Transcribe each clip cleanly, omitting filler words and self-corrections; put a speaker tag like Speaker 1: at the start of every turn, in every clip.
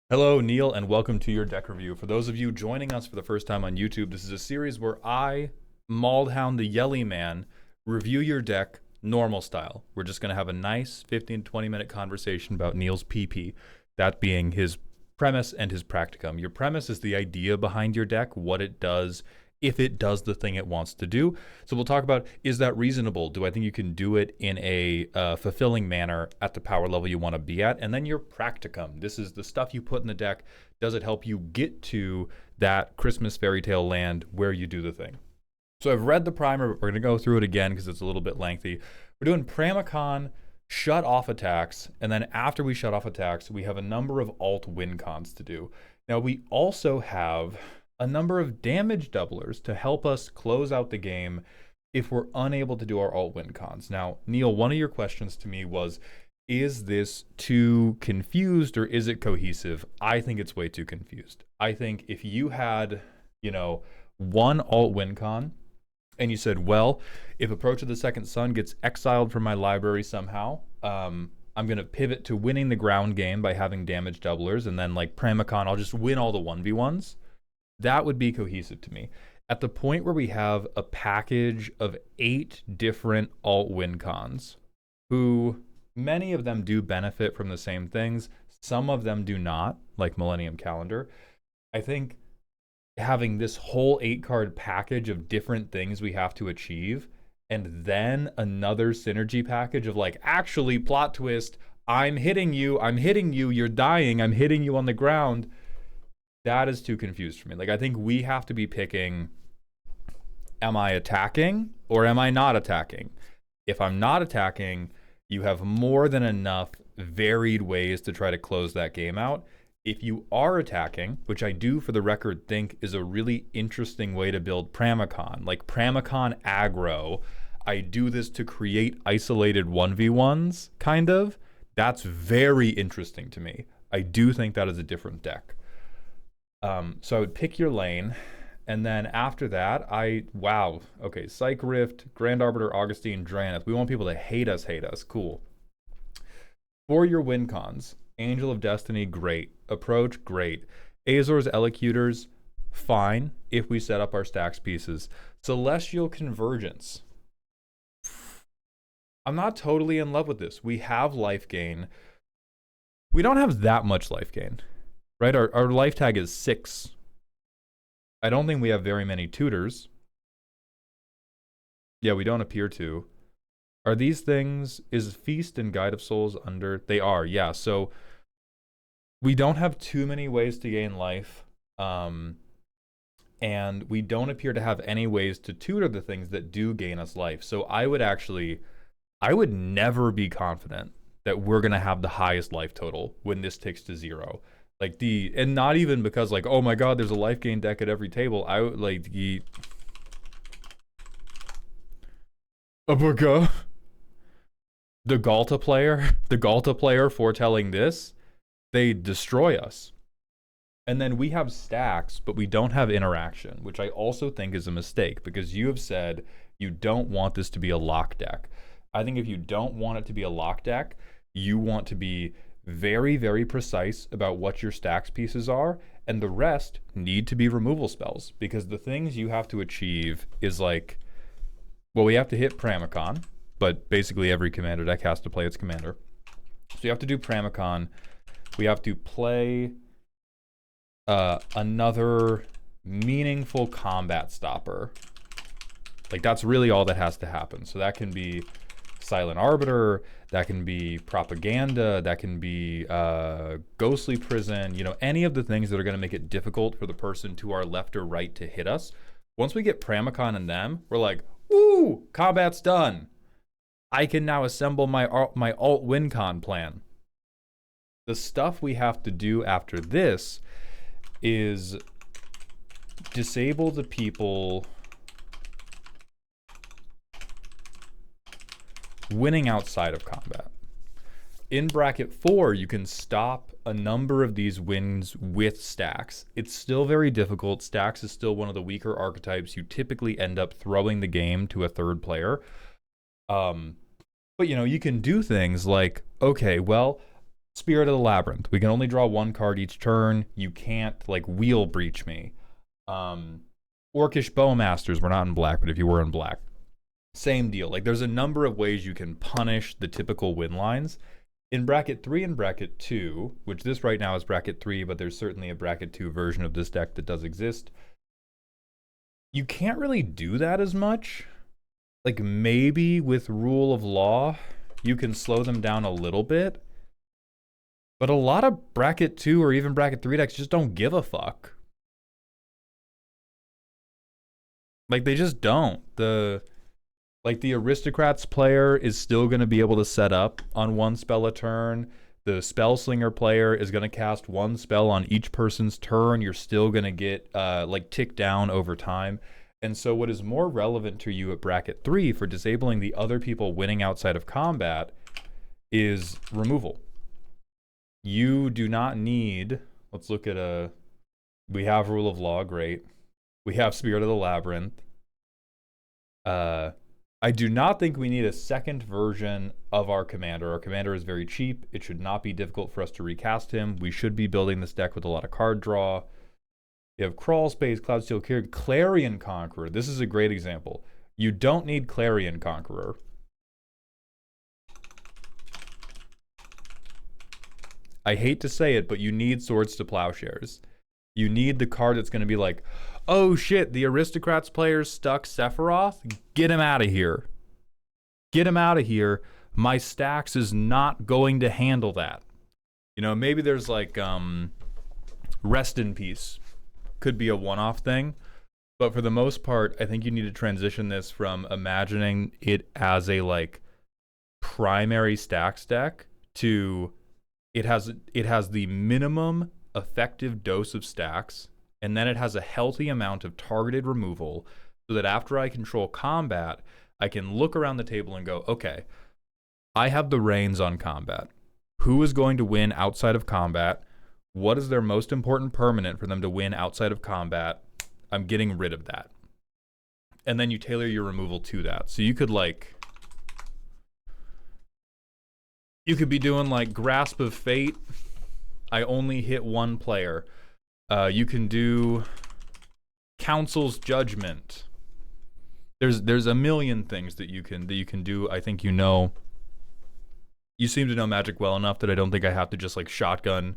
Speaker 1: Hello, Neil, and welcome to your deck review. For those of you joining us for the first time on YouTube, this is a series where I, Maldhound the Yelly Man, review your deck normal style. We're just going to have a nice 15 to 20 minute conversation about Neil's PP, that being his premise and his practicum. Your premise is the idea behind your deck, what it does, if it does the thing it wants to do. So we'll talk about, is that reasonable? Do I think you can do it in a fulfilling manner at the power level you want to be at? And then your practicum. This is the stuff you put in the deck. Does it help you get to that Christmas fairy tale land where you do the thing? So I've read the primer, but we're going to go through it again because it's a little bit lengthy. We're doing Pramicon, shut off attacks, and then after we shut off attacks, we have a number of alt win cons to do. Now we also have a number of damage doublers to help us close out the game if we're unable to do our alt win cons. Now, Neil, one of your questions to me was, is this too confused or is it cohesive? I think it's way too confused. I think if you had, one alt win con and you said, well, if Approach of the Second Sun gets exiled from my library somehow, I'm going to pivot to winning the ground game by having damage doublers, and then like Pramicon, I'll just win all the 1v1s. That would be cohesive to me. At the point where we have a package of 8 different alt win cons, who many of them do benefit from the same things, some of them do not, like Millennium Calendar. I think having this whole 8-card package of different things we have to achieve, and then another synergy package of like, actually, plot twist, I'm hitting you, you're dying, I'm hitting you on the ground. That is too confused for me. Like, I think we have to be picking, am I attacking or am I not attacking? If I'm not attacking, you have more than enough varied ways to try to close that game out. If you are attacking, which I do for the record think is a really interesting way to build Pramicon, like Pramicon aggro, I do this to create isolated 1v1s, kind of. That's very interesting to me. I do think that is a different deck. So I would pick your lane, and then after that, okay, Psych Rift, Grand Arbiter, Augustine, Drannith. We want people to hate us, cool. For your win cons, Angel of Destiny, great. Approach, great. Azor's Elocutors, fine, if we set up our Stax pieces. Celestial Convergence. I'm not totally in love with this. We have LifeGain. We don't have that much LifeGain. Right, our life tag is 6. I don't think we have very many tutors. Yeah, we don't appear to. Are these things, is Feast and Guide of Souls under? They are, yeah. So we don't have too many ways to gain life. And we don't appear to have any ways to tutor the things that do gain us life. So I would never be confident that we're going to have the highest life total when this ticks to 0. And not even because like, oh my god, there's a life gain deck at every table. I would like the Galta player foretelling this, they destroy us. And then we have Stax, but we don't have interaction, which I also think is a mistake because you have said you don't want this to be a lock deck. I think if you don't want it to be a lock deck, you want to be very, very precise about what your Stax pieces are, and the rest need to be removal spells, because the things you have to achieve is like, well, we have to hit Pramicon, but basically every commander deck has to play its commander. So you have to do Pramicon. We have to play another meaningful combat stopper. Like, that's really all that has to happen. So that can be Silent Arbiter, that can be Propaganda, that can be Ghostly Prison, any of the things that are going to make it difficult for the person to our left or right to hit us. Once we get Pramicon in them, we're like, ooh, combat's done. I can now assemble my alt win con plan. The stuff we have to do after this is disable the people winning outside of combat. In bracket 4, you can stop a number of these wins with Stax. It's still very difficult. Stax is still one of the weaker archetypes. You typically end up throwing the game to a third player. But you can do things like, okay, well, Spirit of the Labyrinth. We can only draw one card each turn. You can't like wheel breach me. Orcish Bowmasters. We're not in black, but if you were in black, same deal. Like there's a number of ways you can punish the typical win lines. In bracket 3 and bracket 2, which this right now is bracket 3, but there's certainly a bracket 2 version of this deck that does exist. You can't really do that as much. Like maybe with Rule of Law, you can slow them down a little bit. But a lot of bracket 2 or even bracket 3 decks just don't give a fuck. Like they just don't. The Aristocrats player is still going to be able to set up on one spell a turn. The Spellslinger player is going to cast one spell on each person's turn. You're still going to get like tick down over time. And so what is more relevant to you at bracket 3 for disabling the other people winning outside of combat is removal. You do not need, let's look at we have Rule of Law, great. We have Spirit of the Labyrinth. I do not think we need a second version of our commander. Our commander is very cheap. It should not be difficult for us to recast him. We should be building this deck with a lot of card draw. You have Crawl Space, Cloudsteel Carrier, Clarion Conqueror. This is a great example. You don't need Clarion Conqueror. I hate to say it, but you need Swords to Plowshares. You need the card that's going to be like, oh shit, the Aristocrats player's stuck Sephiroth? Get him out of here. Get him out of here. My Stax is not going to handle that. You know, maybe there's like Rest in Peace. Could be a one-off thing. But for the most part, I think you need to transition this from imagining it as a like primary Stax deck to it has the minimum effective dose of Stax, and then it has a healthy amount of targeted removal so that after I control combat, I can look around the table and go, okay, I have the reins on combat. Who is going to win outside of combat? What is their most important permanent for them to win outside of combat? I'm getting rid of that. And then you tailor your removal to that. So you could be doing like Grasp of Fate. I only hit one player. You can do Council's Judgment. There's a million things that you can do. I think you seem to know Magic well enough that I don't think I have to just like shotgun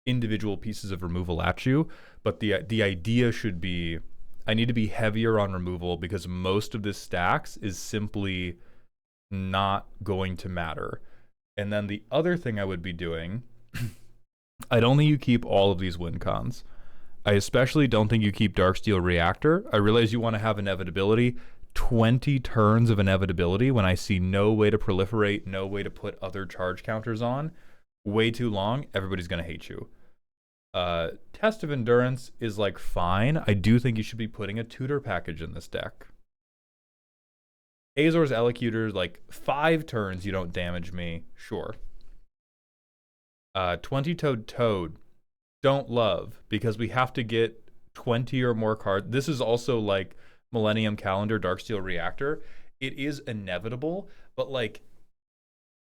Speaker 1: individual pieces of removal at you. But the idea should be I need to be heavier on removal because most of this Stax is simply not going to matter. And then the other thing I would be doing, I don't think you keep all of these win cons. I especially don't think you keep Darksteel Reactor. I realize you want to have inevitability. 20 turns of inevitability when I see no way to proliferate, no way to put other charge counters on. Way too long, everybody's going to hate you. Test of Endurance is like fine. I do think you should be putting a tutor package in this deck. Azor's Elocutor, like 5 turns you don't damage me, sure. 20-toed Toad, don't love, because we have to get 20 or more cards. This is also like Millennium Calendar, Darksteel Reactor. It is inevitable, but like,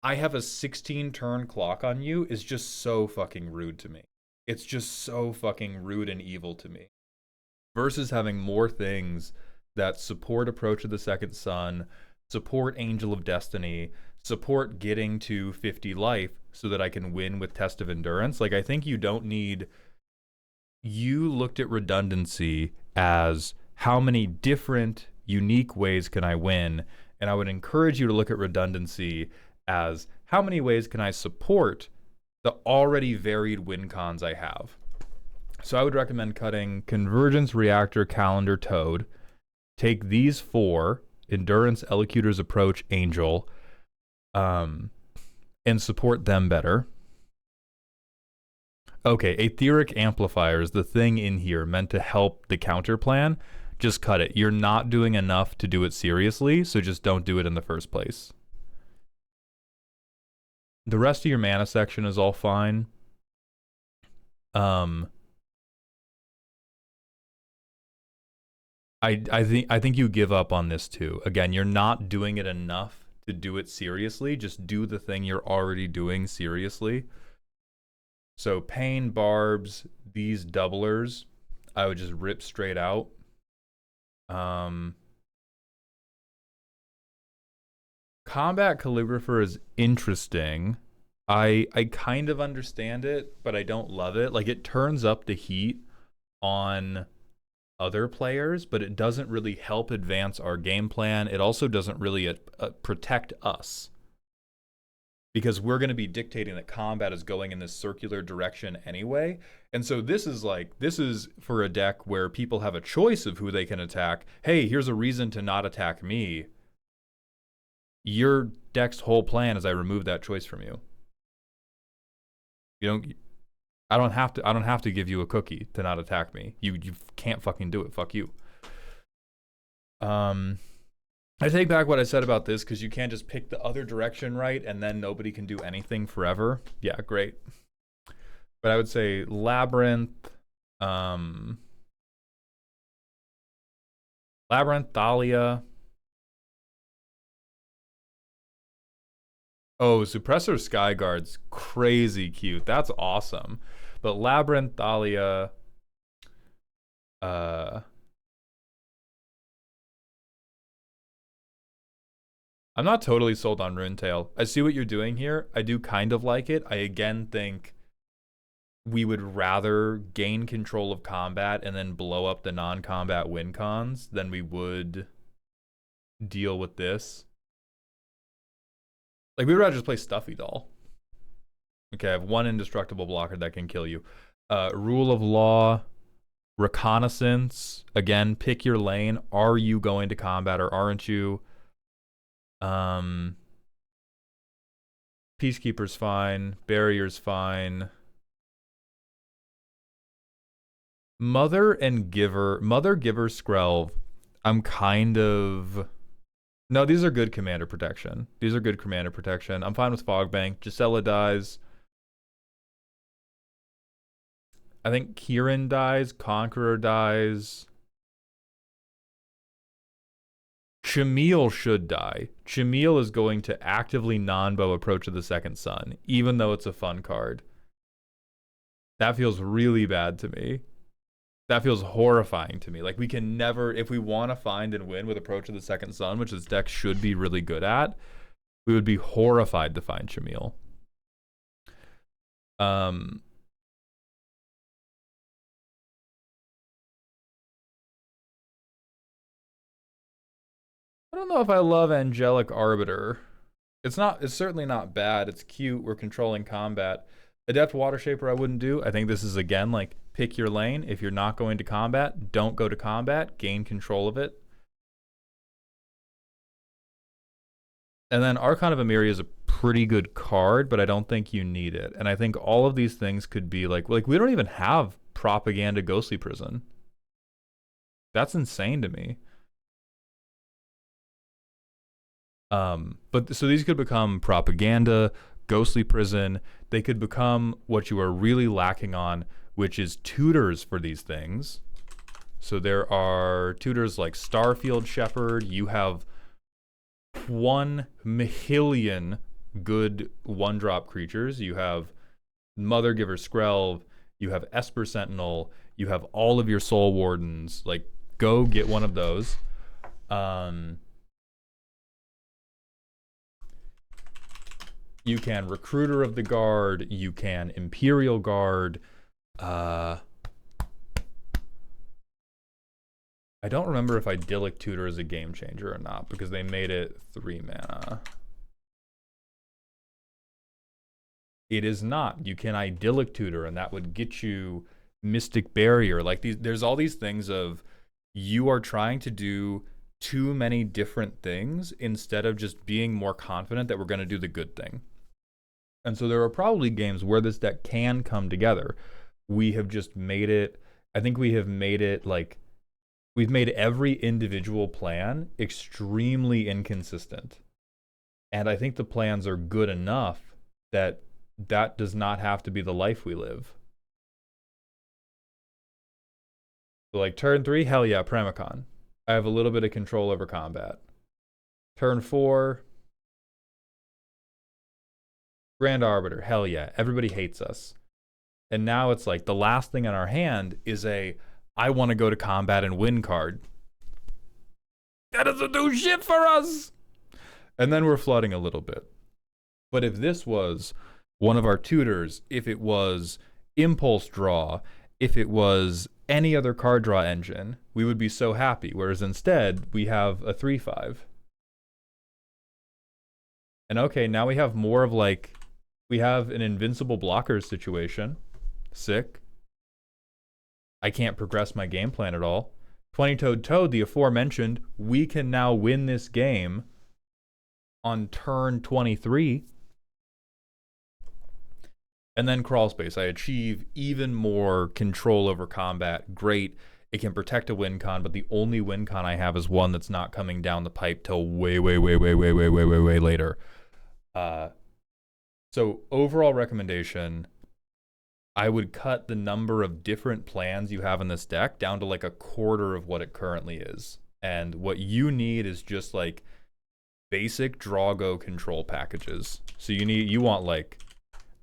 Speaker 1: I have a 16-turn clock on you is just so fucking rude to me. It's just so fucking rude and evil to me. Versus having more things that support Approach of the Second Sun, support Angel of Destiny, support getting to 50 life so that I can win with Test of Endurance. Like, I think you don't need... You looked at redundancy as how many different, unique ways can I win? And I would encourage you to look at redundancy as how many ways can I support the already varied win cons I have. So I would recommend cutting Convergence, Reactor, Calendar, Toad. Take these 4, Endurance, Elocutor's Approach, Angel, and support them better. Okay, Aetheric Amplifier is the thing in here meant to help the counter plan. Just cut it. You're not doing enough to do it seriously, so just don't do it in the first place. The rest of your mana section is all fine. I think you give up on this too. Again, you're not doing it enough to do it seriously. Just do the thing you're already doing seriously. So Pain, Barbs, these doublers, I would just rip straight out. Combat Calligrapher is interesting. I kind of understand it, but I don't love it. Like, it turns up the heat on other players, but it doesn't really help advance our game plan. It also doesn't really protect us, because we're going to be dictating that combat is going in this circular direction anyway. And so this is for a deck where people have a choice of who they can attack. Hey, here's a reason to not attack me. Your deck's whole plan is I remove that choice from you. I don't have to give you a cookie to not attack me. You can't fucking do it. Fuck you. I take back what I said about this, because you can't just pick the other direction right and then nobody can do anything forever. Yeah, great. But I would say Labyrinth, Labyrinth, Thalia. Oh, Suppressor Skyguard's crazy cute. That's awesome. But Labyrinth, Thalia, I'm not totally sold on Runetail. I see what you're doing here. I do kind of like it. I again think we would rather gain control of combat and then blow up the non-combat win cons than we would deal with this. Like, we'd rather just play Stuffy Doll. Okay, I have one indestructible blocker that can kill you. Rule of Law, Reconnaissance. Again, pick your lane. Are you going to combat or aren't you? Peacekeeper's fine. Barrier's fine. Mother Giver Skrelv, I'm kind of... No, these are good commander protection. These are good commander protection. I'm fine with Fogbank. Gisela dies. I think Kieran dies. Conqueror dies. Chameel should die. Chameel is going to actively non-bow Approach of the Second Sun, even though it's a fun card. That feels really bad to me. That feels horrifying to me. Like, we can never, if we want to find and win with Approach of the Second Sun, which this deck should be really good at, we would be horrified to find Chameel. I don't know if I love Angelic Arbiter. It's certainly not bad. It's cute. We're controlling combat. Adept Water Shaper I wouldn't do. I think this is, again, like, pick your lane. If you're not going to combat, don't go to combat. Gain control of it. And then Archon of Amiri is a pretty good card, but I don't think you need it. And I think all of these things could be like we don't even have Propaganda Ghostly Prison. That's insane to me. But so these could become Propaganda, Ghostly Prison. They could become what you are really lacking on, which is tutors for these things. So there are tutors like Starfield Shepherd. You have 1 million good one-drop creatures. You have Mother Giver Skrelv. You have Esper Sentinel. You have all of your Soul Wardens. Like, go get one of those. You can Recruiter of the Guard. You can Imperial Guard. I don't remember if Idyllic Tutor is a game changer or not, because they made it 3 mana. It is not. You can Idyllic Tutor, and that would get you Mystic Barrier. Like, there's all these things of, you are trying to do too many different things instead of just being more confident that we're going to do the good thing. And so there are probably games where this deck can come together. We have just made it, I think we have made it like, we've made every individual plan extremely inconsistent. And I think the plans are good enough that that does not have to be the life we live. So like turn 3, hell yeah, Premicon. I have a little bit of control over combat. Turn 4, Grand Arbiter, hell yeah, everybody hates us. And now it's like the last thing in our hand is a I want to go to combat and win card. That doesn't do shit for us. And then we're flooding a little bit. But if this was one of our tutors, if it was impulse draw, if it was any other card draw engine, we would be so happy. Whereas instead, we have a 3/5. And okay, now we have more of like, we have an invincible blockers situation. Sick. I can't progress my game plan at all. 20-toed Toad, the aforementioned, we can now win this game on turn 23. And then crawl space. I achieve even more control over combat. Great. It can protect a win con, but the only win con I have is one that's not coming down the pipe till way later. So overall recommendation, I would cut the number of different plans you have in this deck down to like a quarter of what it currently is. And what you need is just like basic draw go control packages. So you want like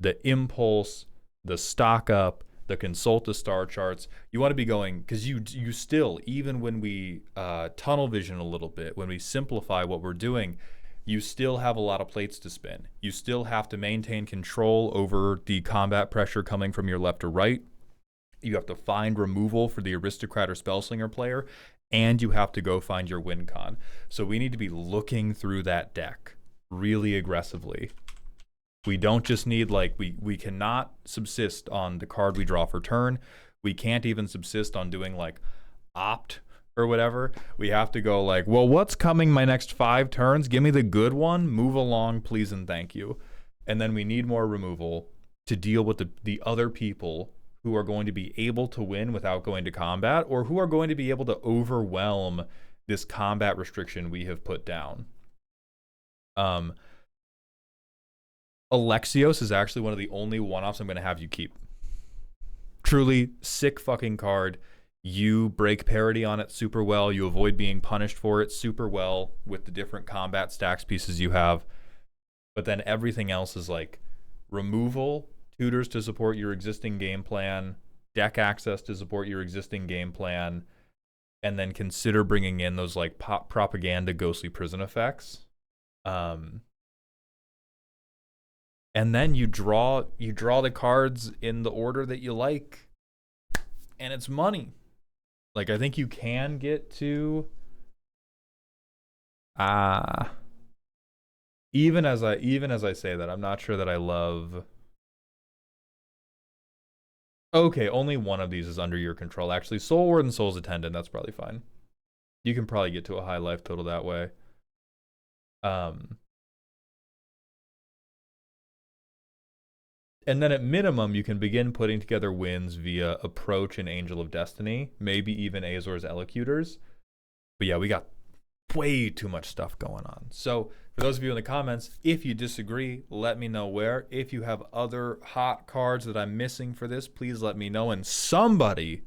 Speaker 1: the impulse, the stock up, the consult the star charts. You want to be going, because you still, even when we tunnel vision a little bit, when we simplify what we're doing, you still have a lot of plates to spin. You still have to maintain control over the combat pressure coming from your left or right. You have to find removal for the aristocrat or spellslinger player, and you have to go find your win con. So we need to be looking through that deck really aggressively. We don't just need like, we cannot subsist on the card we draw for turn. We can't even subsist on doing like opt or whatever. We have to go like, well, what's coming my next 5 turns? Give me the good one. Move along, please and thank you. And then we need more removal to deal with the other people who are going to be able to win without going to combat, or who are going to be able to overwhelm this combat restriction we have put down. Alexios is actually one of the only one-offs I'm going to have you keep. Truly sick fucking card. You break parity on it super well. You avoid being punished for it super well with the different combat stacks pieces you have. But then everything else is like removal, tutors to support your existing game plan, deck access to support your existing game plan, and then consider bringing in those like propaganda ghostly prison effects. And then you draw the cards in the order that you like, and it's money. Like, I think you can get to even as I say that, I'm not sure that I love. Okay, only one of these is under your control. Actually, Soul Ward and Soul's Attendant, that's probably fine. You can probably get to a high life total that way. And then at minimum, you can begin putting together wins via Approach and Angel of Destiny, maybe even Azor's Elocutors. But yeah, we got way too much stuff going on. So for those of you in the comments, if you disagree, let me know where. If you have other hot cards that I'm missing for this, please let me know. And somebody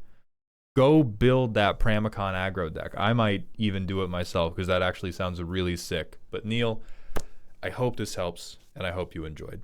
Speaker 1: go build that Pramicon aggro deck. I might even do it myself because that actually sounds really sick. But Neil, I hope this helps, and I hope you enjoyed.